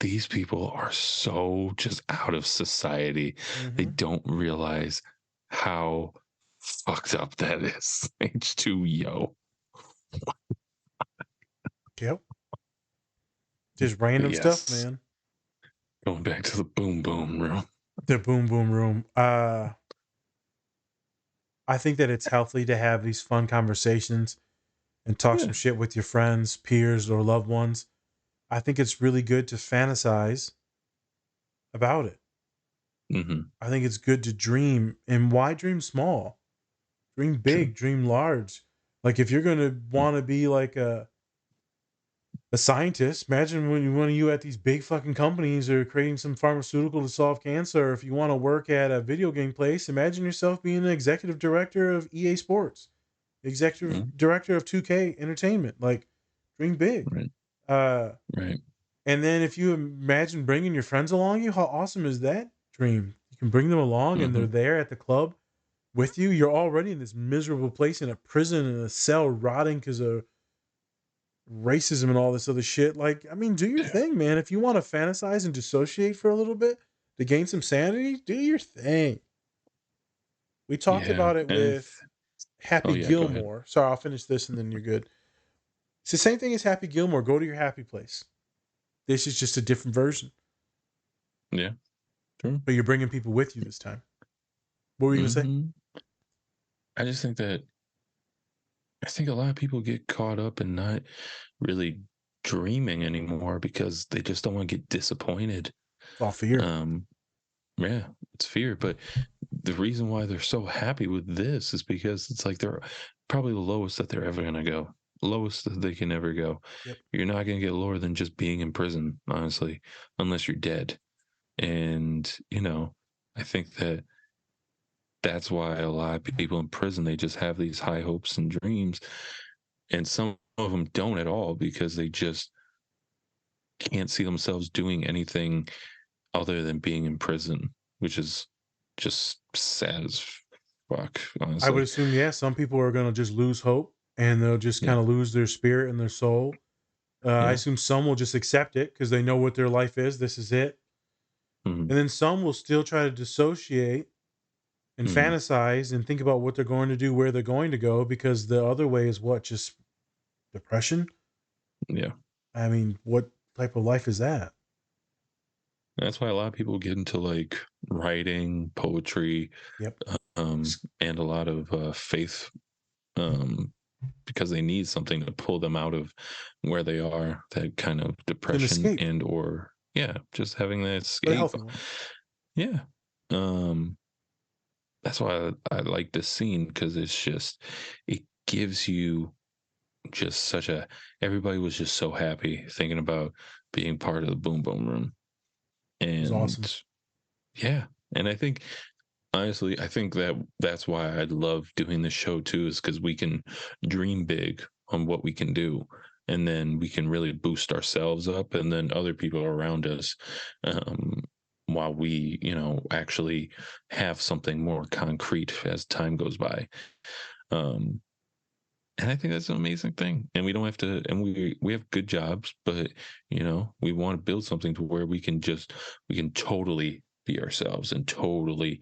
these people are so just out of society. Mm-hmm. They don't realize how fucked up that is. H2O. Yep. Just random stuff, man. Going back to the boom boom room. The boom boom room. I think that it's healthy to have these fun conversations and talk some shit with your friends, peers, or loved ones. I think it's really good to fantasize about it. Mm-hmm. I think it's good to dream. And why dream small? Dream big, dream large. Like if you're going to want to be like a scientist, imagine when one of you at these big fucking companies are creating some pharmaceutical to solve cancer. Or if you want to work at a video game place, imagine yourself being an executive director of EA Sports. executive director of 2K Entertainment. Like, dream big. Right. Uh, Right. and then if you imagine bringing your friends along you, how awesome is that dream? You can bring them along and they're there at the club with you. You're already in this miserable place in a prison in a cell rotting because of racism and all this other shit. Like, I mean, do your thing, man. If you want to fantasize and dissociate for a little bit to gain some sanity, do your thing. We talked Yeah. about it with Happy yeah, go ahead. Gilmore. Sorry, I'll finish this and then you're good. It's the same thing as Happy Gilmore. Go to your happy place. This is just a different version. Yeah. True. But you're bringing people with you this time. What were you going to say? I just think that I think a lot of people get caught up in not really dreaming anymore because they just don't want to get disappointed. It's all fear. Yeah, it's fear. But the reason why they're so happy with this is because it's like they're probably the lowest that they're ever going to go, lowest that they can ever go. Yep. You're not going to get lower than just being in prison, honestly, unless you're dead. And, I think that that's why a lot of people in prison, they just have these high hopes and dreams. And some of them don't at all because they just can't see themselves doing anything other than being in prison, which is just sad as fuck, honestly. I would assume, yeah, some people are going to just lose hope and they'll just kind of lose their spirit and their soul. I assume some will just accept it because they know what their life is. This is it. And then some will still try to dissociate and fantasize and think about what they're going to do, where they're going to go, because the other way is what? Just depression? Yeah. I mean, what type of life is that? That's why a lot of people get into like writing, poetry, and a lot of faith, because they need something to pull them out of where they are, that kind of depression and or just having that escape. Yeah. That's why I like this scene, because it gives you just such everybody was just so happy thinking about being part of the Boom Boom Room. And awesome. Yeah. And I think, honestly, that's why I love doing this show too, is because we can dream big on what we can do. And then we can really boost ourselves up and then other people around us, while we, actually have something more concrete as time goes by. And I think that's an amazing thing. And we don't have to, and we have good jobs, but we want to build something to where we can totally be ourselves and totally,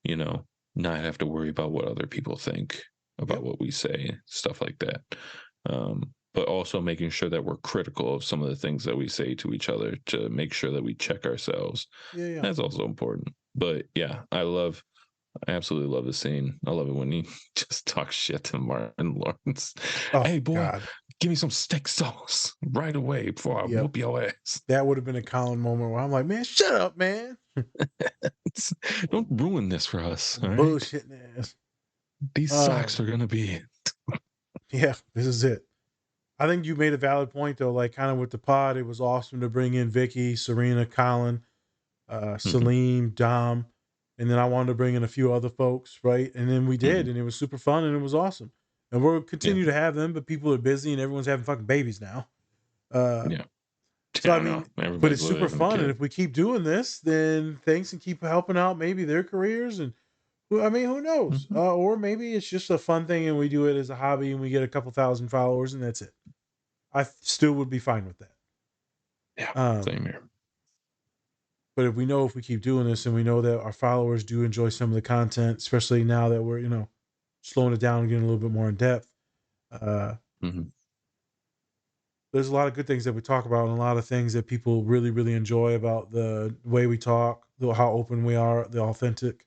not have to worry about what other people think about what we say, stuff like that. But also making sure that we're critical of some of the things that we say to each other to make sure that we check ourselves. Yeah. That's also important. But yeah, I absolutely love the scene. I love it when he just talks shit to Martin Lawrence. Hey, boy, give me some steak sauce right away before I whoop your ass. That would have been a Colin moment where I'm like, man, shut up, man. Don't ruin this for us. All right? Bullshitting ass. These socks are going to be. Yeah, this is it. I think you made a valid point, though. Like, kind of with the pod, it was awesome to bring in Vicky, Serena, Colin, Salim, Dom. And then I wanted to bring in a few other folks, right? And then we did, and it was super fun, and it was awesome. And we'll continue to have them, but people are busy, and everyone's having fucking babies now. So, I mean, but it's super fun, and if we keep doing this, then things can keep helping out maybe their careers, and I mean, who knows? Or maybe it's just a fun thing, and we do it as a hobby, and we get a couple thousand followers, and that's it. I still would be fine with that. Yeah, same here. But if we keep doing this and we know that our followers do enjoy some of the content, especially now that we're, slowing it down and getting a little bit more in depth, there's a lot of good things that we talk about and a lot of things that people really, really enjoy about the way we talk, how open we are, the authentic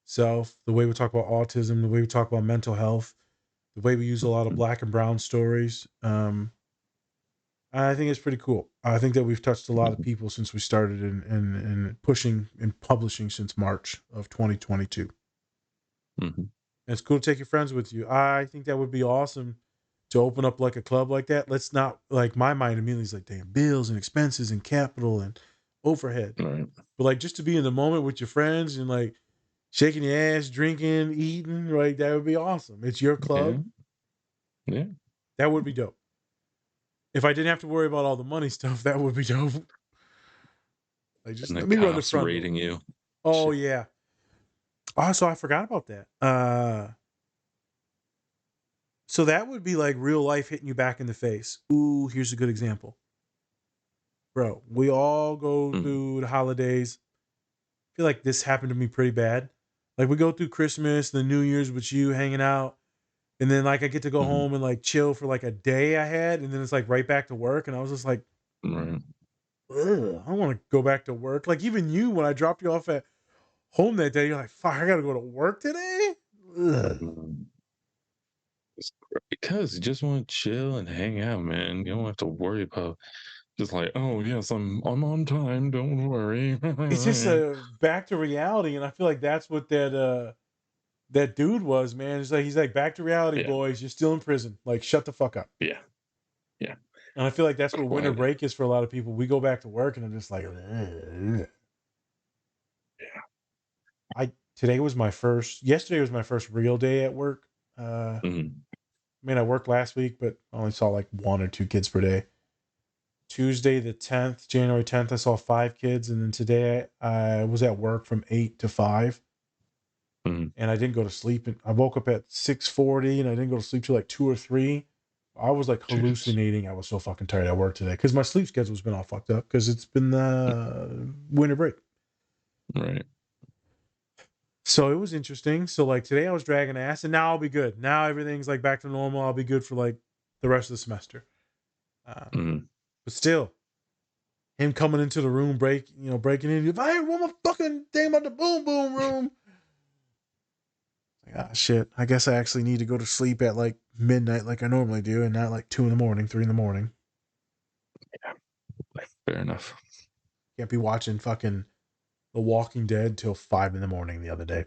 self, the way we talk about autism, the way we talk about mental health, the way we use a lot of Black and brown stories. I think it's pretty cool. I think that we've touched a lot of people since we started in pushing and publishing since March of 2022. And it's cool to take your friends with you. I think that would be awesome to open up like a club like that. Let's not, like, my mind immediately is like, damn, bills and expenses and capital and overhead. Right. But like just to be in the moment with your friends and like shaking your ass, drinking, eating, right? That would be awesome. It's your club. Yeah. That would be dope. If I didn't have to worry about all the money stuff, that would be dope. Like, just And the let me run the cops front. rating you. Oh Shit. yeah. Oh, so I forgot about that. So that would be like real life hitting you back in the face. Ooh, here's a good example. Bro, we all go through the holidays. I feel like this happened to me pretty bad. Like we go through Christmas, the New Year's with you hanging out, and then like I get to go home and like chill for like a day I had, and then it's like right back to work, and I was just like, Right. ugh, I want to go back to work. Like even you, when I dropped you off at home that day, you're like, fuck, I gotta go to work today. Ugh. Because you just want to chill and hang out, man. You don't have to worry about just like, oh yes, I'm on time. Don't worry. It's just a back to reality, and I feel like that's what that dude was, man. It's like he's like, back to reality, Yeah. boys. You're still in prison. Like, shut the fuck up. Yeah. Yeah. And I feel like that's what winter Right. break is for a lot of people. We go back to work, and I'm just like, ugh. Yeah. Yesterday was my first real day at work. I mean, I worked last week, but I only saw like 1 or 2 kids per day. Tuesday the 10th, January 10th, I saw 5 kids, and then today I was at work from 8 to 5. And I didn't go to sleep. And I woke up at 6:40, and I didn't go to sleep till like 2 or 3. I was like hallucinating. I was so fucking tired at work today because my sleep schedule's been all fucked up because it's been winter break. Right. So it was interesting. So like today I was dragging ass, and now I'll be good. Now everything's like back to normal. I'll be good for like the rest of the semester. But still, him coming into the room, breaking in. If I hear one more fucking thing about the boom boom room, like, ah, shit. I guess I actually need to go to sleep at like midnight, like I normally do, and not like 2 in the morning, 3 in the morning. Yeah, fair enough. Can't be watching fucking The Walking Dead till 5 in the morning the other day.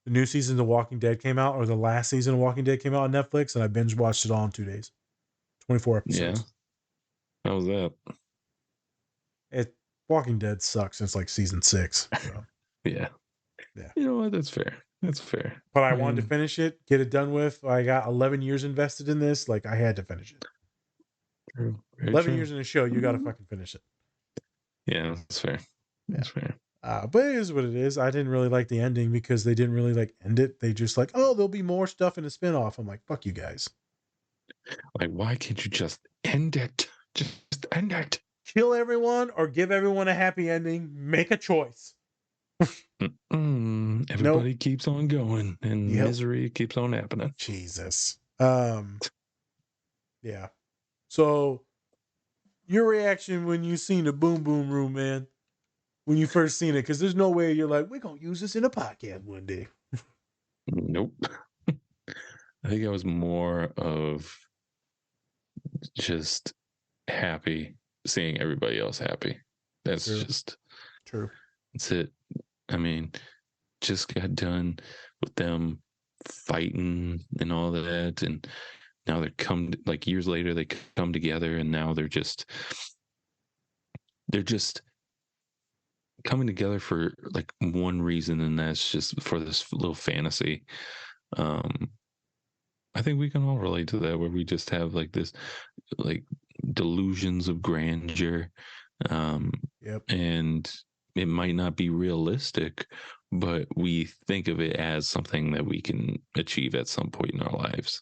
The new season of The Walking Dead came out, or the last season of Walking Dead came out on Netflix, and I binge watched it all in 2 days. 24 episodes. Yeah. How was that? Walking Dead sucks since like season 6. So. Yeah. You know what? That's fair. That's fair. But I wanted to finish it, get it done with. I got 11 years invested in this. Like, I had to finish it. True. 11 years in a show, you got to fucking finish it. Yeah, that's fair. That's fair. But it is what it is. I didn't really like the ending because they didn't really like end it. They just like, oh, there'll be more stuff in the spinoff. I'm like, fuck you guys. Like, why can't you just end it? Just end it. Kill everyone or give everyone a happy ending. Make a choice. Everybody keeps on going, and misery keeps on happening. Jesus. Yeah. So, your reaction when you seen the boom boom room, man, when you first seen it, because there's no way you're like, we're gonna use this in a podcast one day. Nope. I think I was more of just happy seeing everybody else happy. That's just true. That's it. I mean, just got done with them fighting and all that, and now they're like years later they come together, and now they're just coming together for like one reason, and that's just for this little fantasy. I think we can all relate to that, where we just have like this like delusions of grandeur. And it might not be realistic, but we think of it as something that we can achieve at some point in our lives.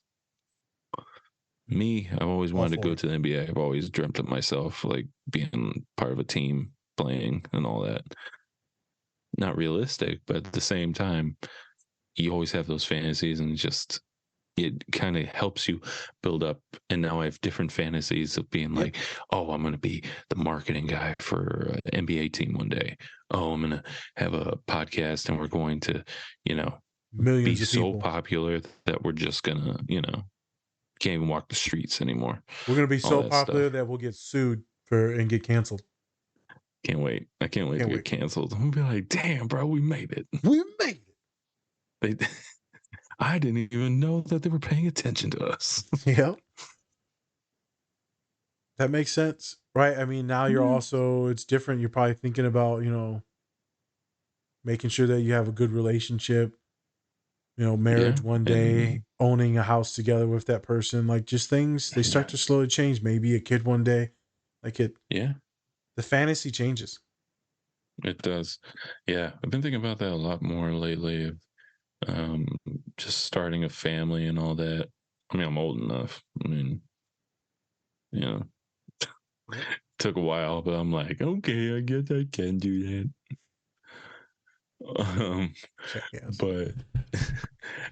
Me, I've always wanted to go to the NBA. I've always dreamt of myself like being part of a team, playing and all that. Not realistic, but at the same time, you always have those fantasies, and just it kind of helps you build up. And now I have different fantasies of being like, oh, I'm going to be the marketing guy for an NBA team one day. Oh, I'm going to have a podcast, and we're going to, millions be of so people. popular that we're just going to, can't even walk the streets anymore. We're going to be All so that popular stuff. that we'll get sued and get canceled. Can't wait. I can't wait to get canceled. I'm going to be like, damn, bro, we made it. We made it. I didn't even know that they were paying attention to us. Yep. That makes sense, right? I mean, now you're also, it's different. You're probably thinking about, making sure that you have a good relationship, marriage one day. owning a house together with that person, like just things they start to slowly change. Maybe a kid one day, like Yeah, the fantasy changes. it does. Yeah, I've been thinking about that a lot more lately. Um, just starting a family and all that. I mean, I'm old enough. I mean, you know, Yep. took a while, but I'm like, okay, I guess I can do that. Check yes. But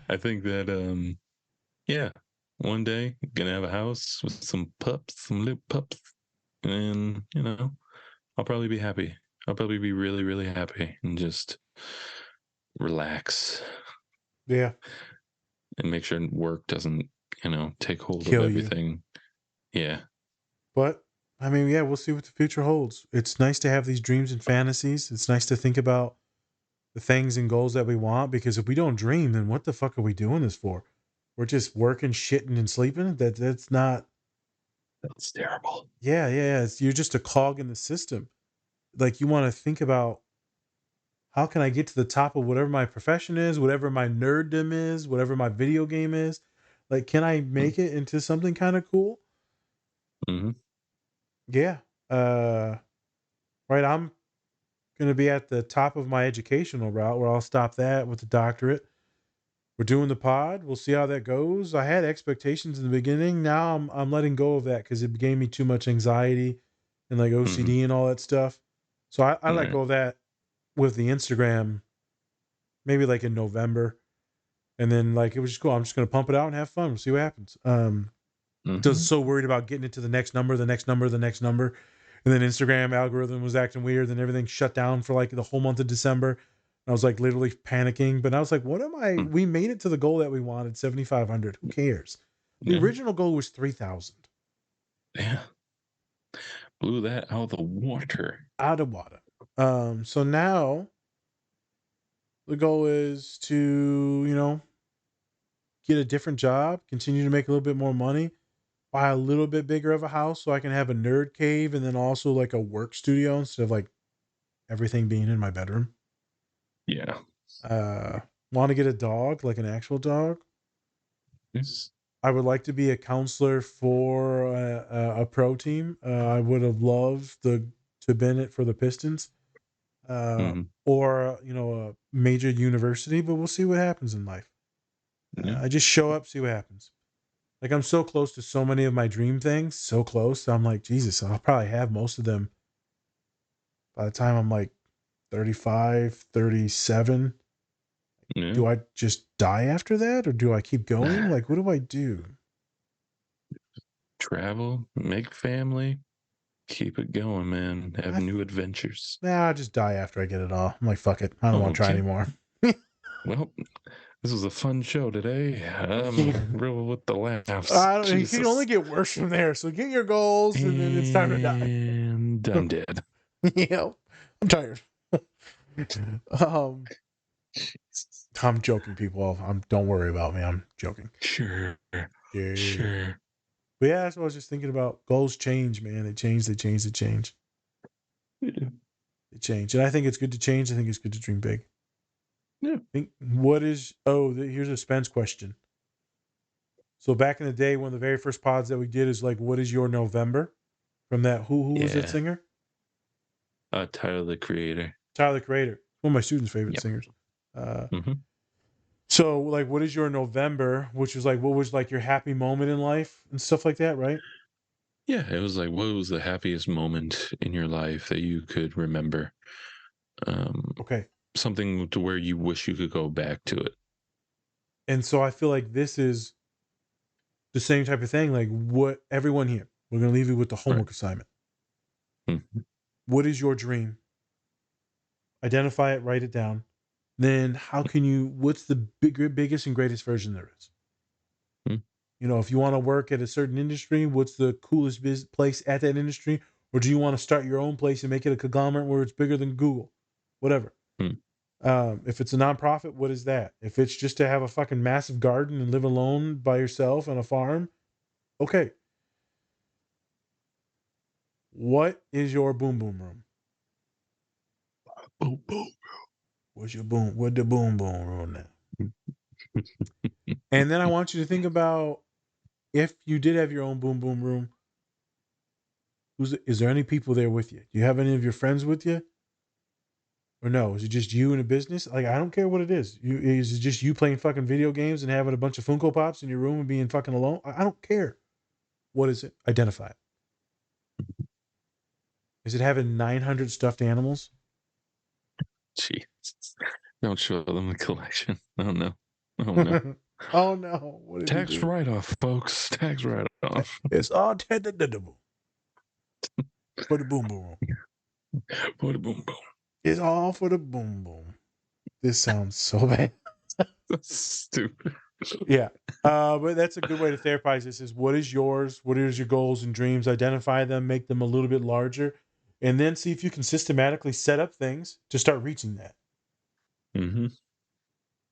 I think that yeah, one day gonna have a house with some pups, some little pups, and I'll probably be happy. I'll probably be really, really happy and just relax Yeah. and make sure work doesn't, take hold of Kill you. everything. Yeah. But I mean, yeah, we'll see what the future holds. It's nice to have these dreams and fantasies. It's nice to think about the things and goals that we want, because if we don't dream, then what the fuck are we doing this for? We're just working, shitting, and sleeping. That's not. That's terrible. Yeah, yeah. You're just a cog in the system. Like you want to think about, how can I get to the top of whatever my profession is, whatever my nerddom is, whatever my video game is? Like, can I make it into something kind of cool? Mm-hmm. Yeah. Right. I'm going to be at the top of my educational route, where I'll stop that with the doctorate. We're doing the pod. We'll see how that goes. I had expectations in the beginning. Now I'm letting go of that because it gave me too much anxiety and like OCD Mm-hmm. and all that stuff. So I let Right. go of that with the Instagram, maybe like in November. And then like it was just cool. I'm just gonna pump it out and have fun. We'll see what happens. Just Mm-hmm. so worried about getting it to the next number, the next number, the next number. And then Instagram algorithm was acting weird. Then everything shut down for like the whole month of December. I was like literally panicking. But I was like, what am I? We made it to the goal that we wanted, 7,500. Who cares? The Yeah. original goal was 3,000. Yeah. Blew that out of the water. Out of water. So now the goal is to, get a different job, continue to make a little bit more money, buy a little bit bigger of a house so I can have a nerd cave and then also like a work studio instead of like everything being in my bedroom. Yeah. Want to get a dog, like an actual dog. Yes. I would like to be a counselor for a pro team. I would have loved to been it for the Pistons, Mm-hmm. or a major university. But we'll see what happens in life. Yeah. I just show up, see what happens. Like I'm so close to so many of my dream things, so close. I'm like, Jesus, I'll probably have most of them by the time I'm like 35, 37. Yeah. Do I just die after that, or do I keep going? Like, what do I do? Travel, make family, keep it going, man. Have new adventures. Nah, I'll just die after I get it all. I'm like, fuck it. I don't want to try Okay. anymore. Well, this was a fun show today. Real with the laughs. It can only get worse from there. So get your goals, and then it's time to die. And I'm dead. I'm tired. I'm joking, people. Don't worry about me. I'm joking. Sure. Yeah. Sure. But yeah, that's what I was just thinking about. Goals change, man. They change. They change. Yeah. They change, and I think it's good to change. I think it's good to dream big. Yeah. Here's a Spence question. So back in the day, one of the very first pods that we did is like, what is your November? From that, who was that singer? Tyler, the Creator. Tyler, the Creator. One of my students' favorite singers. Mm-hmm. So like, what is your November? Which is like, what was like your happy moment in life and stuff like that, right? Yeah, it was like, what was the happiest moment in your life that you could remember? Okay. Something to where you wish you could go back to it. And so I feel like this is the same type of thing. Like, what everyone here, we're gonna leave you with the homework assignment. Mm-hmm. What is your dream? Identify it, write it down. Then what's the biggest and greatest version there is? If you want to work at a certain industry, what's the coolest place at that industry? Or do you want to start your own place and make it a conglomerate where it's bigger than Google? Whatever. If it's a nonprofit, what is that? If it's just to have a fucking massive garden and live alone by yourself on a farm, okay. What is your boom boom room? Boom boom. What's your boom? What the boom boom room now? And then I want you to think about if you did have your own boom boom room, is there any people there with you? Do you have any of your friends with you? Or no, is it just you in a business? Like, I don't care what it is. Is it just you playing fucking video games and having a bunch of Funko Pops in your room and being fucking alone? I don't care. What is it? Identify it. Is it having 900 stuffed animals? Jeez. Don't show them the collection. Oh, no. Oh, no. Oh, no. What did Tax you do? write-off, folks. Tax write-off. It's all deductible for the boom boom room. For the boom boom. It's all for the boom boom. This sounds so bad. That's stupid. Yeah. But that's a good way to therapize this is what is yours? What is your goals and dreams? Identify them, make them a little bit larger, and then see if you can systematically set up things to start reaching that. Mm-hmm.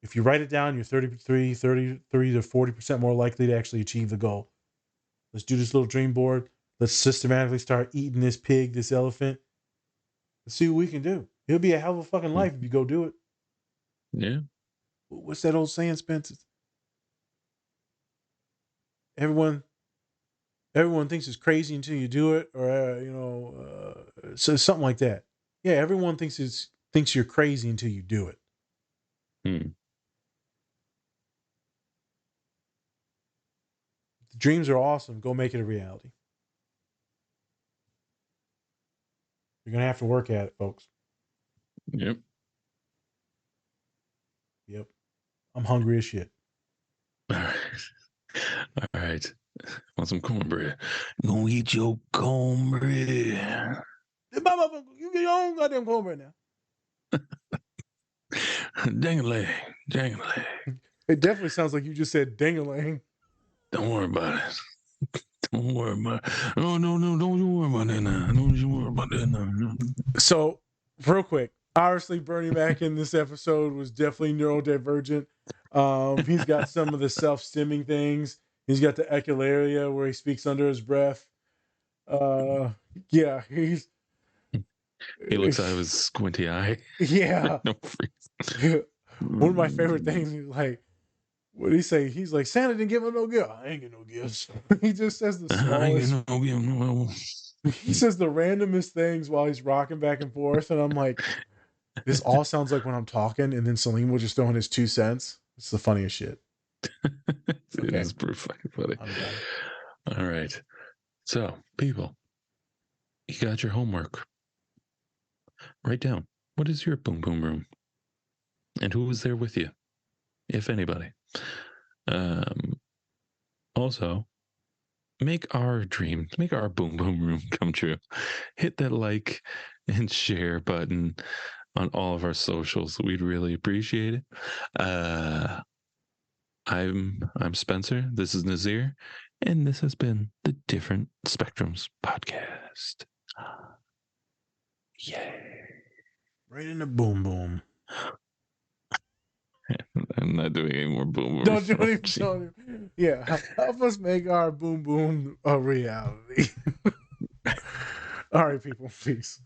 If you write it down, you're 33 to 40% more likely to actually achieve the goal. Let's do this little dream board. Let's systematically start eating this pig, this elephant. Let's see what we can do. It'll be a hell of a fucking life if you go do it. Yeah. What's that old saying, Spencer? Everyone thinks it's crazy until you do it, or so something like that. Yeah, everyone thinks you're crazy until you do it. The dreams are awesome. Go make it a reality. You're gonna have to work at it, folks. Yep. Yep. I'm hungry as shit. All right. All right. Want some cornbread? Go eat your cornbread. You get your own goddamn cornbread now. Dang-a-leg. Dang-a-leg. It definitely sounds like you just said dang-a-lang. Don't worry about it. Don't worry about it. No, don't you worry about that now. Don't you worry about that now. So, real quick, obviously Bernie Mac in this episode was definitely neurodivergent. He's got some of the self-stimming things. He's got the echolalia where he speaks under his breath. Yeah, he looks out of his squinty eye. Yeah. No freeze. One of my favorite things is like, what did he say? He's like, Santa didn't give him no gift. I ain't get no gifts. He just says the smallest. He says the randomest things while he's rocking back and forth, and I'm like, this all sounds like when I'm talking, and then Salim will just throw in his 2 cents. It's the funniest shit. It is pretty fucking funny. All right. So, people, you got your homework. Write down, what is your boom boom room? And who was there with you, if anybody? Also, make our boom boom room come true. Hit that like and share button on all of our socials. We'd really appreciate it. I'm Spencer. This is Nazir, and this has been the Different Spectrums podcast. Yay! Right in the boom boom. I'm not doing any more boom boom. Don't do any. Yeah, help us make our boom boom a reality. All right, people, peace.